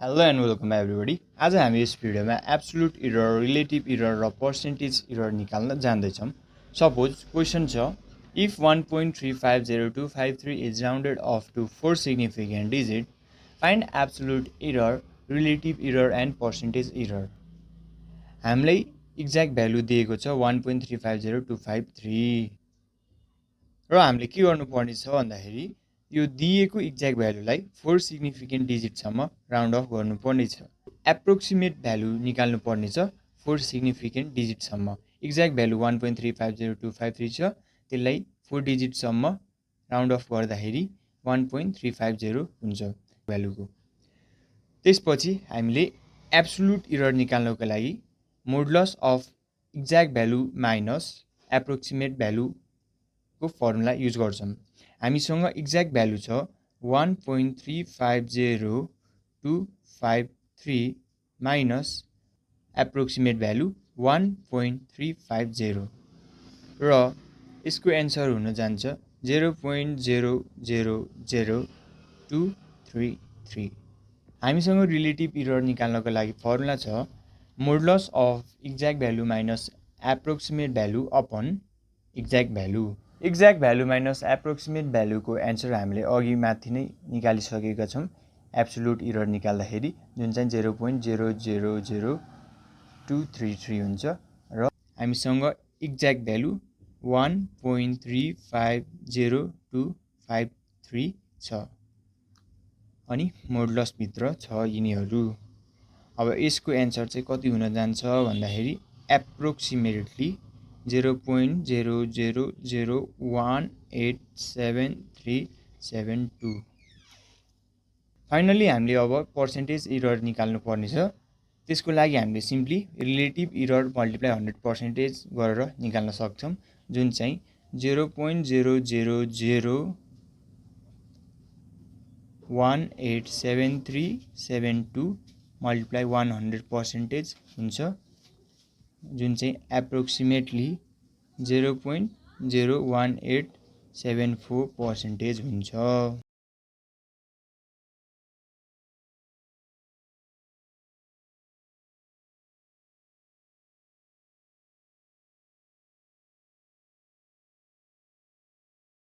Hello and welcome everybody. आज हामी यस भिडियोमा एब्सोल्युट इरर, रिलेटिभ इरर र पर्सेन्टेज इरर निकाल्न जान्दैछौँ। सपोज क्वेसन छ, if 1.350253 is rounded off to 4 significant digit, find absolute error, relative error and percentage error. हामीलाई एक्ज्याक्ट भ्यालु दिएको छ 1.350253 र हामीले के गर्नुपर्ने छ भन्दाखेरि यो दिएको एक्ज्याक्ट भ्यालुलाई 4 सिग्निफिकेन्ट डिजिटसम्म राउन्ड अफ गर्नुपर्ने छ। एप्रोक्सिमेट भ्यालु निकाल्नु पर्ने छ 4 सिग्निफिकेन्ट डिजिटसम्म। एक्ज्याक्ट भ्यालु 1.350253 छ, त्यसलाई 4 डिजिटसम्म राउन्ड अफ गर्दाखेरि 1.350 हुन्छ भ्यालुको। त्यसपछि हामीले एब्सोल्युट इरर निकाल्नको लागि modulus of exact value minus approximate भ्यालुको फर्मुला युज गर्छौँ। हामीसँग एक्ज्याक्ट भ्यालु छ 1.350253 माइनस एप्रोक्सिमेट भ्यालु 1.350 र यसको एन्सर हुन जान्छ 0.000233। हामीसँग रिलेटिभ इरर निकाल्नको लागि फर्मुला छ modulus of exact value minus approximate value upon exact value. Exact value minus approximate भ्यालुको एन्सर हामीले अघि माथि नै निकालिसकेका छौँ एब्सोल्युट इरर निकाल्दाखेरि, जुन चाहिँ 0.000233 हुन्छ र हामीसँग एक्ज्याक्ट भ्यालु 1.350253 छ अनि मोडुलसभित्र छ यिनीहरू। अब यसको एन्सर चाहिँ कति हुन जान्छ भन्दाखेरि एप्रोक्सिमेटली 0.00018737 फाइनली हामीले अब पर्सेन्टेज इरर निकाल्नु पर्ने छ। त्यसको लागि हामीले सिम्पली रिलेटिभ इरर मल्टिप्लाई 100% गरेर निकाल्न सक्छौँ, जुन चाहिँ 0.00018737 मल्टिप्लाई 100% हुन्छ, जुन चाहिँ एप्रोक्सिमेटली 0.01874% हुन्छ।